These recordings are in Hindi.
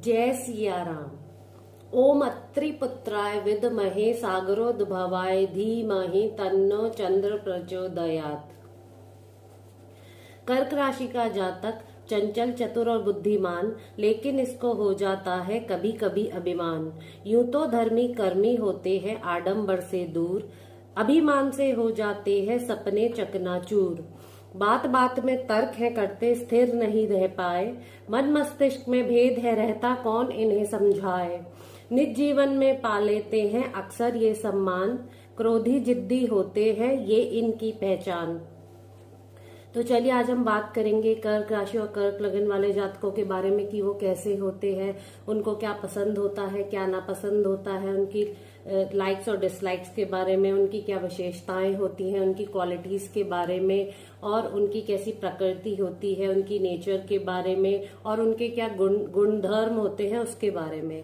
जय सिया राम। ओम अत्रि पुत्राय विद्महे सागरोद्भवाय धीमहि तन्नो चंद्र प्रचोदयात्। कर्क राशि का जातक चंचल, चतुर और बुद्धिमान, लेकिन इसको हो जाता है कभी कभी अभिमान। यूं तो धर्मी कर्मी होते हैं आडंबर से दूर, अभिमान से हो जाते हैं सपने चकनाचूर। बात बात में तर्क है करते स्थिर नहीं रह पाए, मन मस्तिष्क में भेद है रहता कौन इन्हें समझाए। निज जीवन में पा लेते हैं अक्सर ये सम्मान, क्रोधी जिद्दी होते हैं ये इनकी पहचान। तो चलिए आज हम बात करेंगे कर्क राशि और कर्क लगन वाले जातकों के बारे में कि वो कैसे होते हैं, उनको क्या पसंद होता है, क्या नापसंद होता है, उनकी लाइक्स और डिसलाइक्स के बारे में, उनकी क्या विशेषताएं होती हैं, उनकी क्वालिटीज के बारे में, और उनकी कैसी प्रकृति होती है, उनकी नेचर के बारे में, और उनके क्या गुणधर्म होते हैं उसके बारे में।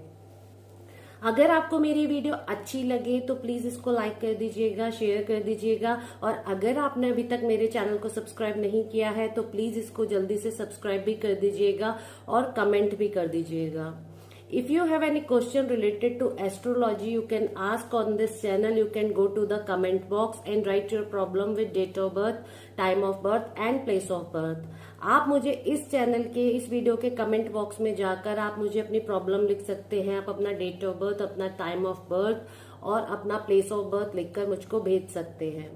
अगर आपको मेरी वीडियो अच्छी लगे तो प्लीज इसको लाइक कर दीजिएगा, शेयर कर दीजिएगा, और अगर आपने अभी तक मेरे चैनल को सब्सक्राइब नहीं किया है तो प्लीज इसको जल्दी से सब्सक्राइब भी कर दीजिएगा और कमेंट भी कर दीजिएगा। If you have any question related to astrology, you can ask on this channel. You can go to the comment box and write your problem with date of birth, time of birth and place of birth. आप मुझे इस चैनल के इस वीडियो के कमेंट बॉक्स में जाकर आप मुझे अपनी प्रॉब्लम लिख सकते हैं। आप अपना डेट ऑफ बर्थ, अपना टाइम ऑफ बर्थ और अपना प्लेस ऑफ बर्थ लिखकर मुझको भेज सकते हैं।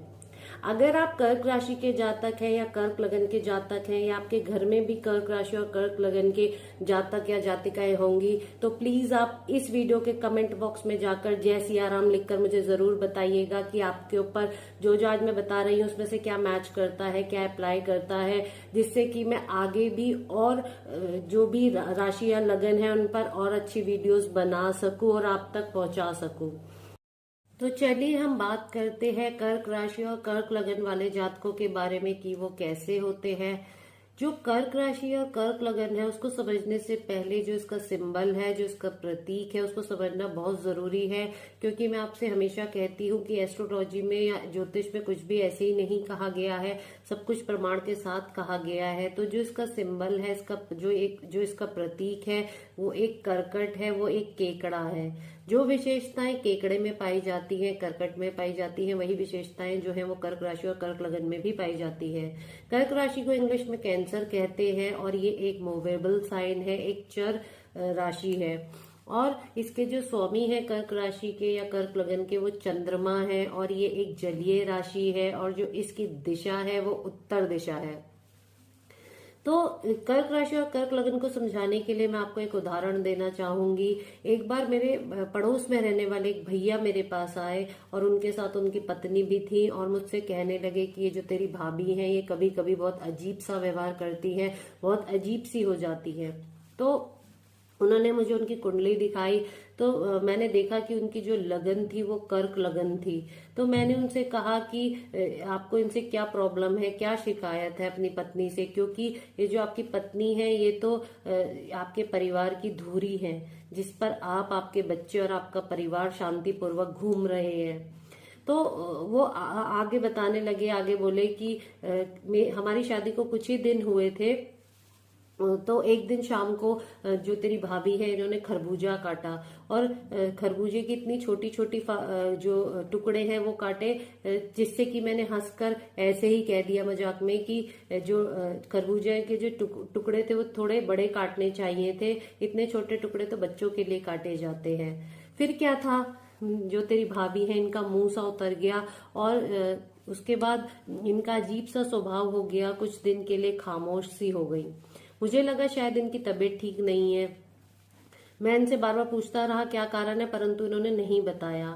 अगर आप कर्क राशि के जातक हैं या कर्क लगन के जातक हैं, या आपके घर में भी कर्क राशि और कर्क लगन के जातक या जातिकाएं होंगी, तो प्लीज आप इस वीडियो के कमेंट बॉक्स में जाकर जय सिया राम लिखकर मुझे जरूर बताइएगा कि आपके ऊपर जो आज मैं बता रही हूँ उसमें से क्या मैच करता है, क्या अप्लाई करता है, जिससे कि मैं आगे भी और जो भी राशि या लगन है उन पर और अच्छी वीडियोस बना सकूं और आप तक पहुंचा सकूं। तो चलिए हम बात करते हैं कर्क राशि और कर्क लगन वाले जातकों के बारे में कि वो कैसे होते हैं। जो कर्क राशि और कर्क लगन है उसको समझने से पहले जो इसका सिंबल है, जो इसका प्रतीक है, उसको समझना बहुत जरूरी है, क्योंकि मैं आपसे हमेशा कहती हूँ कि एस्ट्रोलॉजी में या ज्योतिष में कुछ भी ऐसे ही नहीं कहा गया है, सब कुछ प्रमाण के साथ कहा गया है। तो जो इसका सिंबल है, इसका जो इसका प्रतीक है वो एक करकट है, वो एक केकड़ा है। जो विशेषताएं केकड़े में पाई जाती हैं, करकट में पाई जाती हैं, वही विशेषताएं जो है वो कर्क राशि और कर्क लगन में भी पाई जाती है। कर्क राशि को इंग्लिश में कैंसर कहते हैं और ये एक मूवेबल साइन है, एक चर राशि है। और इसके जो स्वामी है कर्क राशि के या कर्क लगन के वो चंद्रमा है, और ये एक जलीय राशि है, और जो इसकी दिशा है वो उत्तर दिशा है। तो कर्क राशि और कर्क लगन को समझाने के लिए मैं आपको एक उदाहरण देना चाहूंगी। एक बार मेरे पड़ोस में रहने वाले एक भैया मेरे पास आए और उनके साथ उनकी पत्नी भी थी, और मुझसे कहने लगे कि ये जो तेरी भाभी है ये कभी कभी बहुत अजीब सा व्यवहार करती है, बहुत अजीब सी हो जाती है। तो उन्होंने मुझे उनकी कुंडली दिखाई, तो मैंने देखा कि उनकी जो लगन थी वो कर्क लगन थी। तो मैंने उनसे कहा कि आपको इनसे क्या प्रॉब्लम है, क्या शिकायत है अपनी पत्नी से, क्योंकि ये जो आपकी पत्नी है ये तो आपके परिवार की धुरी है जिस पर आप, आपके बच्चे और आपका परिवार शांतिपूर्वक घूम रहे हैं। तो वो आगे बताने लगे, आगे बोले कि हमारी शादी को कुछ ही दिन हुए थे, तो एक दिन शाम को जो तेरी भाभी है इन्होंने खरबूजा काटा, और खरबूजे की इतनी छोटी छोटी जो टुकड़े हैं वो काटे, जिससे कि मैंने हंसकर ऐसे ही कह दिया मजाक में कि जो खरबूजे के जो टुकड़े थे वो थोड़े बड़े काटने चाहिए थे, इतने छोटे टुकड़े तो बच्चों के लिए काटे जाते हैं। फिर क्या था, जो तेरी भाभी है इनका मुंह सा उतर गया, और उसके बाद इनका अजीब सा स्वभाव हो गया, कुछ दिन के लिए खामोश सी हो गई। मुझे लगा शायद इनकी तबीयत ठीक नहीं है। मैं इनसे बार बार पूछता रहा क्या कारण है, परंतु इन्होंने नहीं बताया।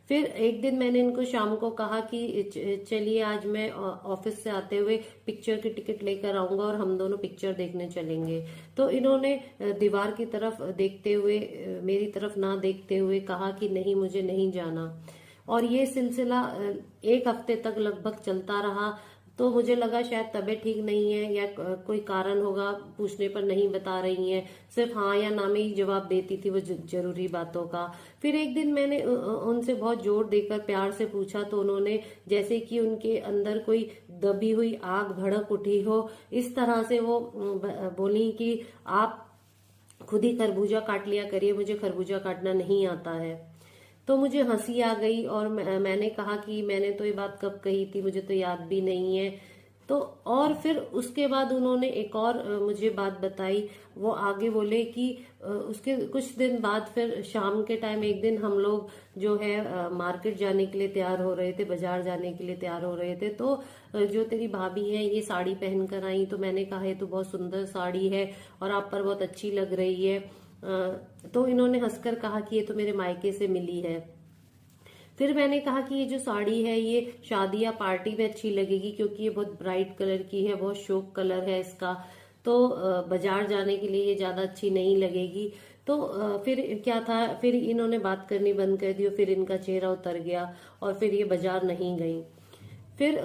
फिर एक दिन मैंने इनको शाम को कहा कि चलिए आज मैं ऑफिस से आते हुए पिक्चर की टिकट लेकर आऊंगा और हम दोनों पिक्चर देखने चलेंगे। तो इन्होंने दीवार की तरफ देखते हुए, मेरी तरफ ना देखते हुए कहा कि नहीं, मुझे नहीं जाना। और ये सिलसिला एक हफ्ते तक लगभग चलता रहा। तो मुझे लगा शायद तबीयत ठीक नहीं है या कोई कारण होगा, पूछने पर नहीं बता रही हैं, सिर्फ हाँ या ना में ही जवाब देती थी वो जरूरी बातों का। फिर एक दिन मैंने उनसे बहुत जोर देकर प्यार से पूछा, तो उन्होंने जैसे कि उनके अंदर कोई दबी हुई आग भड़क उठी हो, इस तरह से वो बोली कि आप खुद ही खरबूजा काट लिया करिए, मुझे खरबूजा काटना नहीं आता है। तो मुझे हंसी आ गई और मैंने कहा कि मैंने तो ये बात कब कही थी, मुझे तो याद भी नहीं है। तो और फिर उसके बाद उन्होंने एक और मुझे बात बताई। वो आगे बोले कि उसके कुछ दिन बाद फिर शाम के टाइम एक दिन हम लोग जो है मार्केट जाने के लिए तैयार हो रहे थे, बाजार जाने के लिए तैयार हो रहे थे। तो जो तेरी भाभी है ये साड़ी पहन कर आई, तो मैंने कहा ये तो बहुत सुंदर साड़ी है और आप पर बहुत अच्छी लग रही है। तो इन्होंने हंसकर कहा कि ये तो मेरे मायके से मिली है। फिर मैंने कहा कि ये जो साड़ी है ये शादी या पार्टी में अच्छी लगेगी, क्योंकि ये बहुत ब्राइट कलर की है, बहुत शोक कलर है इसका, तो बाजार जाने के लिए ये ज्यादा अच्छी नहीं लगेगी। तो फिर क्या था, फिर इन्होंने बात करनी बंद कर दी और फिर इनका चेहरा उतर गया और फिर ये बाजार नहीं गई। फिर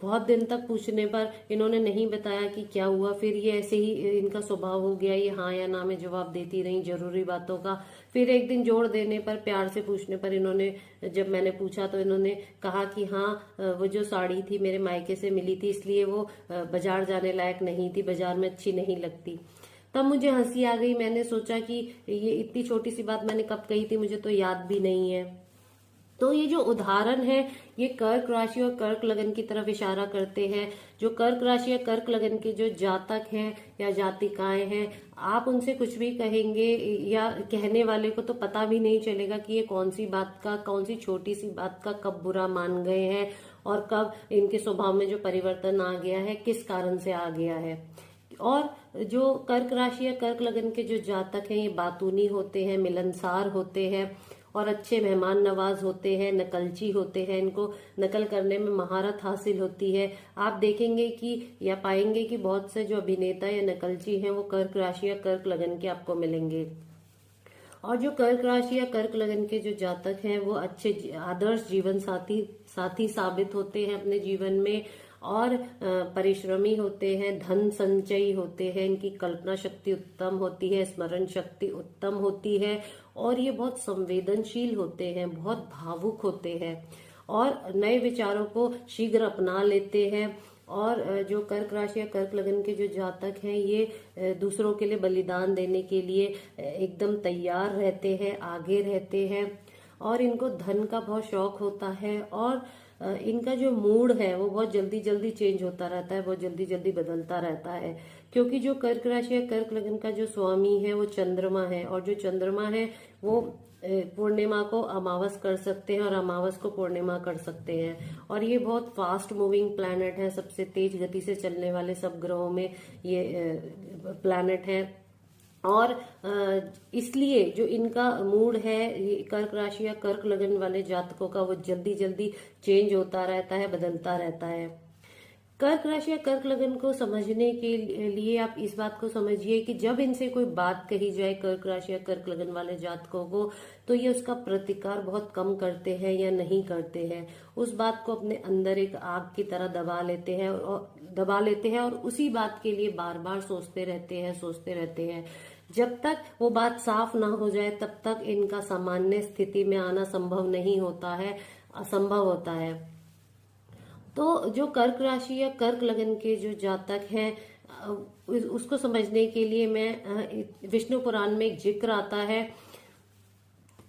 बहुत दिन तक पूछने पर इन्होंने नहीं बताया कि क्या हुआ। फिर ये ऐसे ही इनका स्वभाव हो गया, ये हाँ या ना में जवाब देती रही जरूरी बातों का। फिर एक दिन जोड़ देने पर, प्यार से पूछने पर इन्होंने, जब मैंने पूछा तो इन्होंने कहा कि हाँ वो जो साड़ी थी मेरे मायके से मिली थी, इसलिए वो बाजार जाने लायक नहीं थी, बाजार में अच्छी नहीं लगती। तब मुझे हंसी आ गई। मैंने सोचा कि ये इतनी छोटी सी बात मैंने कब कही थी, मुझे तो याद भी नहीं है। तो ये जो उदाहरण है ये कर्क राशि और कर्क लगन की तरफ इशारा करते हैं। जो कर्क राशि या कर्क लगन के जो जातक हैं या जातिकाएं हैं, आप उनसे कुछ भी कहेंगे या कहने वाले को तो पता भी नहीं चलेगा कि ये कौन सी बात का, कौन सी छोटी सी बात का कब बुरा मान गए हैं और कब इनके स्वभाव में जो परिवर्तन आ गया है, किस कारण से आ गया है। और जो कर्क राशि या कर्क लगन के जो जातक हैं ये बातूनी होते हैं, मिलनसार होते हैं और अच्छे मेहमान नवाज होते हैं, नकलची होते हैं, इनको नकल करने में महारत हासिल होती है। आप देखेंगे कि या पाएंगे कि बहुत से जो अभिनेता या नकलची हैं वो कर्क राशि या कर्क लगन के आपको मिलेंगे। और जो कर्क राशि या कर्क लगन के जो जातक हैं वो अच्छे आदर्श जीवन साथी साबित होते हैं अपने जीवन में, और परिश्रमी होते हैं, धन संचयी होते हैं, इनकी कल्पना शक्ति उत्तम होती है, स्मरण शक्ति उत्तम होती है, और ये बहुत संवेदनशील होते हैं, बहुत भावुक होते हैं और नए विचारों को शीघ्र अपना लेते हैं। और जो कर्क राशि या कर्क लगन के जो जातक हैं ये दूसरों के लिए बलिदान देने के लिए एकदम तैयार रहते हैं, आगे रहते हैं, और इनको धन का बहुत शौक होता है। और इनका जो मूड है वो बहुत जल्दी जल्दी चेंज होता रहता है, बहुत जल्दी जल्दी बदलता रहता है, क्योंकि जो कर्क राशि या कर्क लगन का जो स्वामी है वो चंद्रमा है, और जो चंद्रमा है वो पूर्णिमा को अमावस कर सकते हैं और अमावस को पूर्णिमा कर सकते हैं। और ये बहुत फास्ट मूविंग प्लैनेट है, सबसे तेज गति से चलने वाले सब ग्रहों में ये प्लैनेट है। और इसलिए जो इनका मूड है कर्क राशि या कर्क लगन वाले जातकों का, वो जल्दी जल्दी चेंज होता रहता है, बदलता रहता है। कर्क राशि या कर्क लगन को समझने के लिए आप इस बात को समझिए कि जब इनसे कोई बात कही जाए कर्क राशि या कर्क लगन वाले जातकों को, तो ये उसका प्रतिकार बहुत कम करते हैं या नहीं करते हैं। उस बात को अपने अंदर एक आग की तरह दबा लेते हैं और उसी बात के लिए बार बार सोचते रहते हैं। जब तक वो बात साफ ना हो जाए तब तक इनका सामान्य स्थिति में आना संभव नहीं होता है, असंभव होता है। तो जो कर्क राशि या कर्क लगन के जो जातक हैं उसको समझने के लिए मैं विष्णु पुराण में एक जिक्र आता है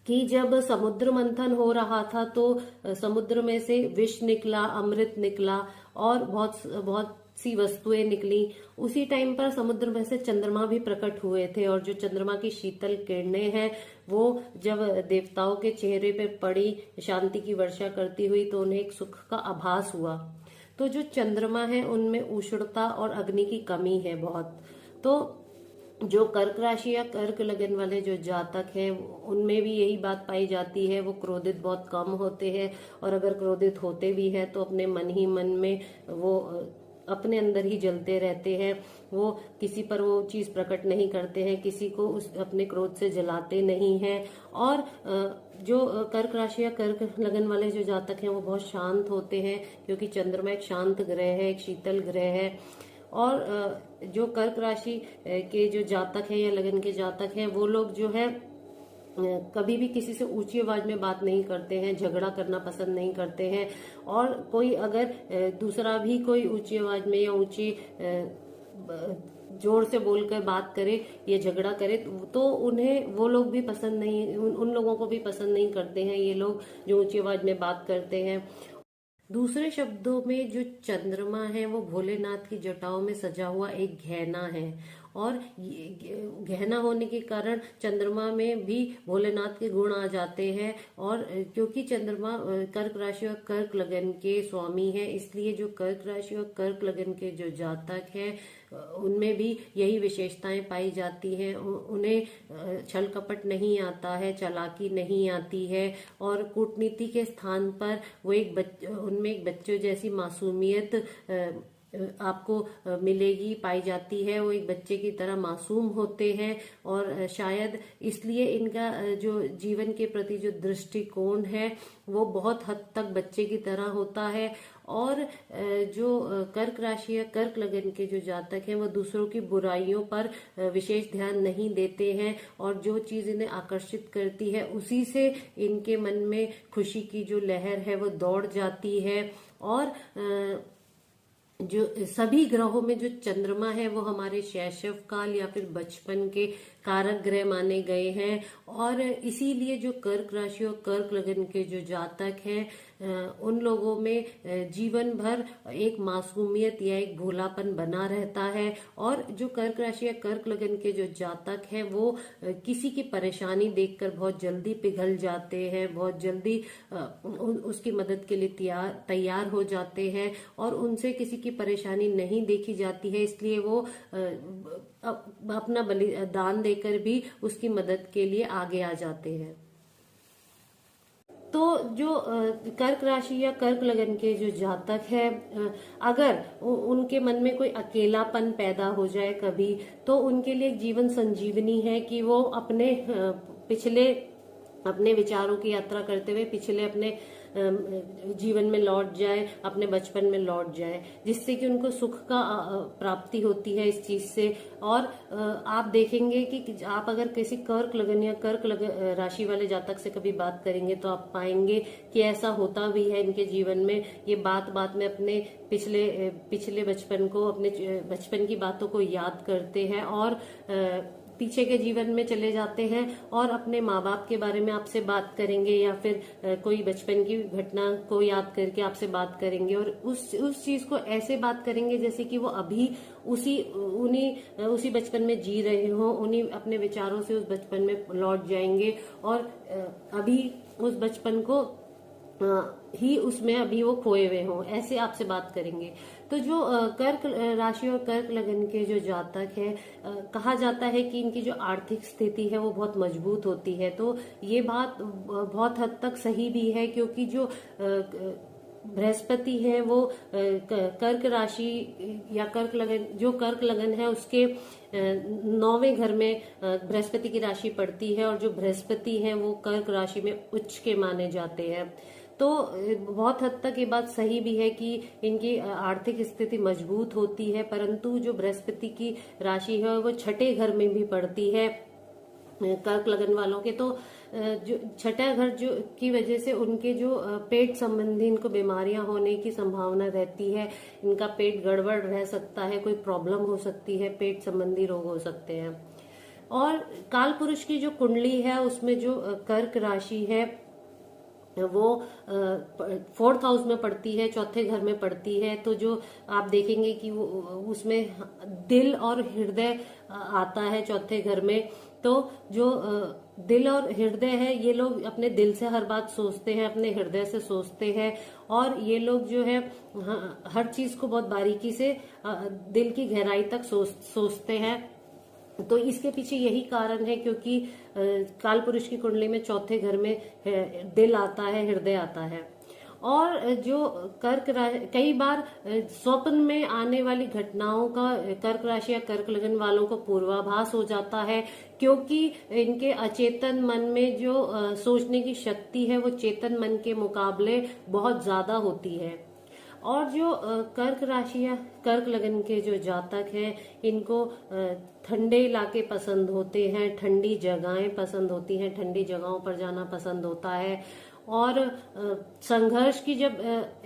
कि जब समुद्र मंथन हो रहा था तो समुद्र में से विष निकला, अमृत निकला और बहुत सी वस्तुएं निकली। उसी टाइम पर समुद्र में से चंद्रमा भी प्रकट हुए थे, और जो चंद्रमा की शीतल किरणें हैं वो जब देवताओं के चेहरे पे पड़ी शांति की वर्षा करती हुई, तो उन्हें एक सुख का आभास हुआ। तो जो चंद्रमा है उनमें उष्णता और अग्नि की कमी है बहुत। तो जो कर्क राशि या कर्क लगन वाले जो जातक हैं उनमें भी यही बात पाई जाती है, वो क्रोधित बहुत कम होते हैं, और अगर क्रोधित होते भी हैं तो अपने मन ही मन में वो अपने अंदर ही जलते रहते हैं। वो किसी पर वो चीज प्रकट नहीं करते हैं, किसी को उस अपने क्रोध से जलाते नहीं हैं। और जो कर्क राशि या कर्क लगन वाले जो जातक हैं वो बहुत शांत होते हैं, क्योंकि चंद्रमा एक शांत ग्रह है, एक शीतल ग्रह है। और जो कर्क राशि के जो जातक हैं या लगन के जातक हैं वो लोग जो है कभी भी किसी से ऊंची आवाज में बात नहीं करते हैं, झगड़ा करना पसंद नहीं करते हैं। और कोई अगर दूसरा भी कोई ऊंची आवाज में या ऊंची जोर से बोलकर बात करे या झगड़ा करे तो उन्हें वो लोग भी पसंद नहीं, उन लोगों को भी पसंद नहीं करते हैं ये लोग जो ऊंची आवाज में बात करते हैं। दूसरे शब्दों में जो चंद्रमा है वो भोलेनाथ की जटाओं में सजा हुआ एक गहना है, और गहना होने के कारण चंद्रमा में भी भोलेनाथ के गुण आ जाते हैं। और क्योंकि चंद्रमा कर्क राशि और कर्क लगन के स्वामी है, इसलिए जो कर्क राशि और कर्क लगन के जो जातक हैं उनमें भी यही विशेषताएं पाई जाती हैं। उन्हें छल कपट नहीं आता है, चालाकी नहीं आती है, और कूटनीति के स्थान पर वो उनमें एक बच्चों जैसी मासूमियत आपको मिलेगी, पाई जाती है। वो एक बच्चे की तरह मासूम होते हैं, और शायद इसलिए इनका जो जीवन के प्रति जो दृष्टिकोण है वो बहुत हद तक बच्चे की तरह होता है। और जो कर्क राशि या कर्क लगन के जो जातक हैं वो दूसरों की बुराइयों पर विशेष ध्यान नहीं देते हैं, और जो चीज इन्हें आकर्षित करती है उसी से इनके मन में खुशी की जो लहर है वो दौड़ जाती है। और जो सभी ग्रहों में जो चंद्रमा है वो हमारे शैशव काल या फिर बचपन के कारक ग्रह माने गए हैं, और इसीलिए जो कर्क राशि और कर्क लगन के जो जातक हैं उन लोगों में जीवन भर एक मासूमियत या एक भोलापन बना रहता है। और जो कर्क राशि या कर्क लगन के जो जातक हैं वो किसी की परेशानी देखकर बहुत जल्दी पिघल जाते हैं, बहुत जल्दी उसकी मदद के लिए तैयार हो जाते हैं, और उनसे किसी की परेशानी नहीं देखी जाती है, इसलिए वो अपना बलिदान देकर भी उसकी मदद के लिए आगे आ जाते हैं। तो जो कर्क राशि या कर्क लगन के जो जातक है, अगर उनके मन में कोई अकेलापन पैदा हो जाए कभी, तो उनके लिए जीवन संजीवनी है कि वो अपने विचारों की यात्रा करते हुए पिछले अपने जीवन में लौट जाए, अपने बचपन में लौट जाए, जिससे कि उनको सुख का प्राप्ति होती है इस चीज से। और आप देखेंगे कि आप अगर किसी कर्क लगन या राशि वाले जातक से कभी बात करेंगे तो आप पाएंगे कि ऐसा होता भी है इनके जीवन में। ये बात बात में अपने पिछले बचपन को, अपने बचपन की बातों को याद करते हैं, और पीछे के जीवन में चले जाते हैं और अपने माँ बाप के बारे में आपसे बात करेंगे, या फिर कोई बचपन की घटना को याद करके आपसे बात करेंगे, और उस चीज को ऐसे बात करेंगे जैसे कि वो अभी उसी बचपन में जी रहे हो, उन्हीं अपने विचारों से उस बचपन में लौट जाएंगे, और अभी उस बचपन को ही उसमें अभी वो खोए हुए हों, ऐसे आपसे बात करेंगे। तो जो कर्क राशि और कर्क लगन के जो जातक है, कहा जाता है कि इनकी जो आर्थिक स्थिति है वो बहुत मजबूत होती है। तो ये बात बहुत हद तक सही भी है, क्योंकि जो बृहस्पति है वो कर्क राशि या कर्क लगन है उसके 9वें घर में बृहस्पति की राशि पड़ती है, और जो बृहस्पति है वो कर्क राशि में उच्च के माने जाते हैं। तो बहुत हद तक ये बात सही भी है कि इनकी आर्थिक स्थिति मजबूत होती है, परंतु जो बृहस्पति की राशि है वो छठे घर में भी पड़ती है कर्क लगन वालों के। तो जो छठा घर जो की वजह से उनके जो पेट संबंधी इनको बीमारियां होने की संभावना रहती है, इनका पेट गड़बड़ रह सकता है, कोई प्रॉब्लम हो सकती है, पेट संबंधी रोग हो सकते हैं। और काल पुरुष की जो कुंडली है उसमें जो कर्क राशि है वो 4th हाउस में पड़ती है, चौथे घर में पड़ती है। तो जो आप देखेंगे कि वो उसमें दिल और हृदय आता है चौथे घर में। तो जो दिल और हृदय है, ये लोग अपने दिल से हर बात सोचते हैं, अपने हृदय से सोचते हैं, और ये लोग जो है हर चीज को बहुत बारीकी से दिल की गहराई तक सोचते हैं। तो इसके पीछे यही कारण है, क्योंकि काल पुरुष की कुंडली में चौथे घर में दिल आता है, हृदय आता है। और जो कई बार स्वप्न में आने वाली घटनाओं का कर्क राशि या कर्क लगन वालों को पूर्वाभास हो जाता है, क्योंकि इनके अचेतन मन में जो सोचने की शक्ति है वो चेतन मन के मुकाबले बहुत ज्यादा होती है। और जो कर्क राशि या कर्क लगन के जो जातक हैं, इनको ठंडे इलाके पसंद होते हैं, ठंडी जगहें पसंद होती हैं, ठंडी जगहों पर जाना पसंद होता है। और संघर्ष की जब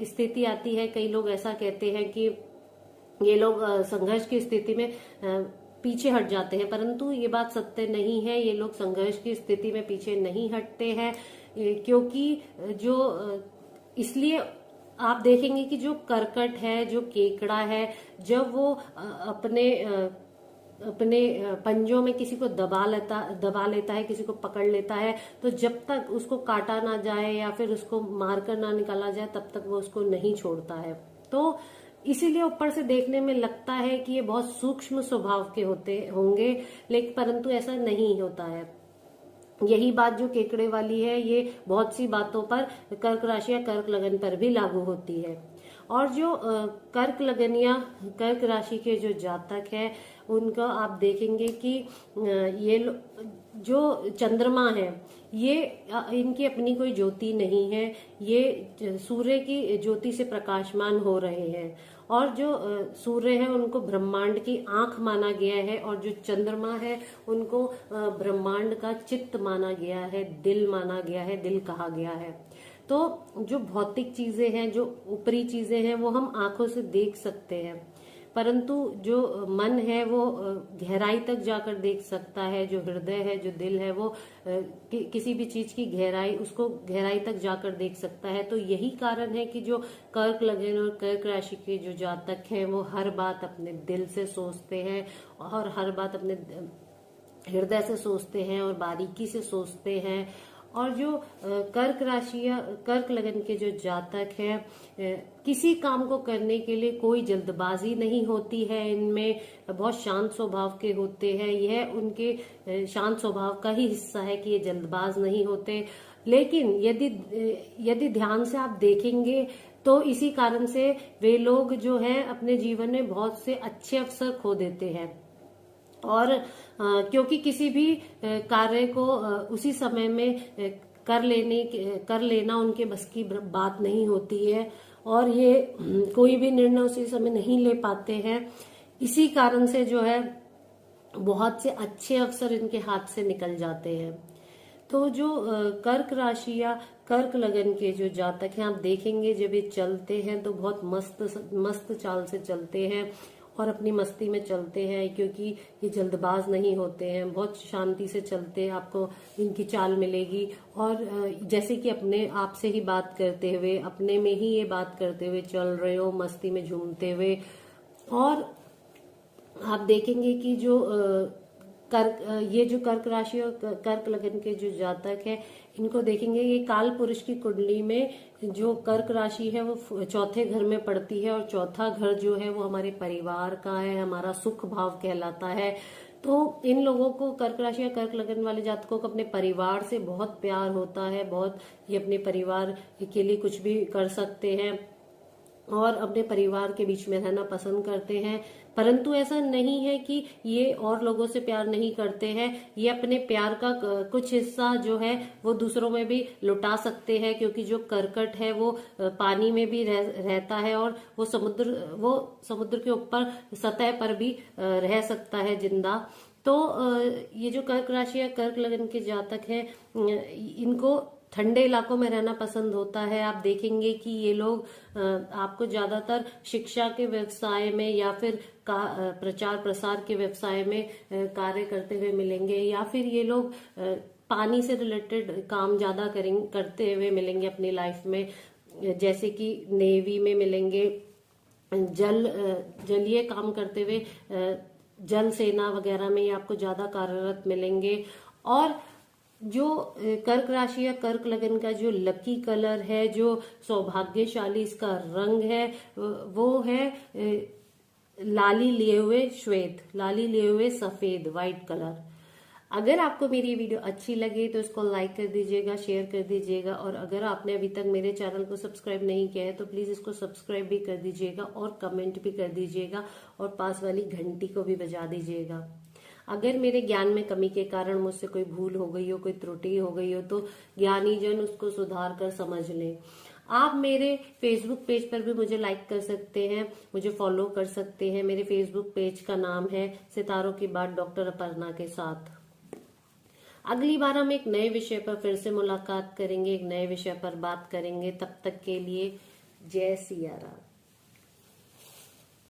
स्थिति आती है, कई लोग ऐसा कहते हैं कि ये लोग संघर्ष की स्थिति में पीछे हट जाते हैं, परंतु ये बात सत्य नहीं है। ये लोग संघर्ष की स्थिति में पीछे नहीं हटते हैं, क्योंकि जो इसलिए आप देखेंगे कि जो करकट है, जो केकड़ा है, जब वो अपने पंजों में किसी को दबा लेता है, किसी को पकड़ लेता है, तो जब तक उसको काटा ना जाए या फिर उसको मारकर ना निकाला जाए, तब तक वो उसको नहीं छोड़ता है। तो इसीलिए ऊपर से देखने में लगता है कि ये बहुत सूक्ष्म स्वभाव के होंगे, लेकिन परंतु ऐसा नहीं होता है। यही बात जो केकड़े वाली है, ये बहुत सी बातों पर, कर्क राशि या कर्क लगन पर भी लागू होती है। और जो कर्क लगन या कर्क राशि के जो जातक है, उनका आप देखेंगे कि ये जो चंद्रमा है, ये इनकी अपनी कोई ज्योति नहीं है, ये सूर्य की ज्योति से प्रकाशमान हो रहे हैं। और जो सूर्य है उनको ब्रह्मांड की आंख माना गया है, और जो चंद्रमा है उनको ब्रह्मांड का चित्त माना गया है, दिल माना गया है, दिल कहा गया है। तो जो भौतिक चीजें हैं, जो ऊपरी चीजें हैं, वो हम आंखों से देख सकते हैं, परंतु जो मन है वो गहराई तक जाकर देख सकता है। जो हृदय है, जो दिल है, वो किसी भी चीज की गहराई, उसको गहराई तक जाकर देख सकता है। तो यही कारण है कि जो कर्क लगन और कर्क राशि के जो जातक हैं, वो हर बात अपने दिल से सोचते हैं और हर बात अपने हृदय से सोचते हैं और बारीकी से सोचते हैं। और जो कर्क राशि या कर्क लगन के जो जातक हैं, किसी काम को करने के लिए कोई जल्दबाजी नहीं होती है, इनमें बहुत शांत स्वभाव के होते हैं। यह उनके शांत स्वभाव का ही हिस्सा है कि ये जल्दबाज नहीं होते। लेकिन यदि ध्यान से आप देखेंगे तो इसी कारण से वे लोग जो है अपने जीवन में बहुत से अच्छे अवसर खो देते हैं। और क्योंकि किसी भी कार्य को उसी समय में कर लेना उनके बस की बात नहीं होती है, और ये कोई भी निर्णय उसी समय नहीं ले पाते हैं। इसी कारण से जो है बहुत से अच्छे अवसर इनके हाथ से निकल जाते हैं। तो जो कर्क राशि या कर्क लगन के जो जातक हैं, आप देखेंगे जब ये चलते हैं तो बहुत मस्त चाल से चलते हैं और अपनी मस्ती में चलते हैं, क्योंकि ये जल्दबाज नहीं होते हैं, बहुत शांति से चलते हैं, आपको इनकी चाल मिलेगी। और जैसे कि अपने आप से ही बात करते हुए, अपने में ही ये बात करते हुए चल रहे हो, मस्ती में झूमते हुए। और आप देखेंगे कि जो ये जो कर्क राशि और कर्क लगन के जो जातक है, इनको देखेंगे ये काल पुरुष की कुंडली में जो कर्क राशि है वो चौथे घर में पड़ती है, और चौथा घर जो है वो हमारे परिवार का है, हमारा सुख भाव कहलाता है। तो इन लोगों को, कर्क राशि या कर्क लगन वाले जातकों को अपने परिवार से बहुत प्यार होता है, बहुत ये अपने परिवार के लिए कुछ भी कर सकते हैं और अपने परिवार के बीच में रहना पसंद करते हैं। परंतु ऐसा नहीं है कि ये और लोगों से प्यार नहीं करते हैं, ये अपने प्यार का कुछ हिस्सा जो है वो दूसरों में भी लुटा सकते हैं, क्योंकि जो कर्कट है वो पानी में भी रहता है और वो समुद्र के ऊपर सतह पर भी रह सकता है जिंदा। तो ये जो कर्क राशि या कर्क लगन के जातक हैं, इनको ठंडे इलाकों में रहना पसंद होता है। आप देखेंगे कि ये लोग आपको ज्यादातर शिक्षा के व्यवसाय में या फिर प्रचार प्रसार के व्यवसाय में कार्य करते हुए मिलेंगे, या फिर ये लोग पानी से रिलेटेड काम ज्यादा करते हुए मिलेंगे अपनी लाइफ में, जैसे कि नेवी में मिलेंगे, जलीय काम करते हुए जल सेना वगैरह में ये आपको ज्यादा कार्यरत मिलेंगे। और जो कर्क राशि या कर्क लगन का जो लकी कलर है, जो सौभाग्यशाली इसका रंग है, वो है लाली लिए हुए श्वेत, लाली लिए हुए सफेद, व्हाइट कलर। अगर आपको मेरी वीडियो अच्छी लगे तो इसको लाइक कर दीजिएगा, शेयर कर दीजिएगा, और अगर आपने अभी तक मेरे चैनल को सब्सक्राइब नहीं किया है तो प्लीज इसको सब्सक्राइब भी कर दीजिएगा और कमेंट भी कर दीजिएगा और पास वाली घंटी को भी बजा दीजिएगा। अगर मेरे ज्ञान में कमी के कारण मुझसे कोई भूल हो गई हो, कोई त्रुटि हो गई हो, तो ज्ञानी जन उसको सुधार कर समझ लें। आप मेरे फेसबुक पेज पर भी मुझे लाइक कर सकते हैं, मुझे फॉलो कर सकते हैं। मेरे फेसबुक पेज का नाम है सितारों की बात डॉक्टर अपर्णा के साथ। अगली बार हम एक नए विषय पर फिर से मुलाकात करेंगे, एक नए विषय पर बात करेंगे। तब तक के लिए जय सिया राम।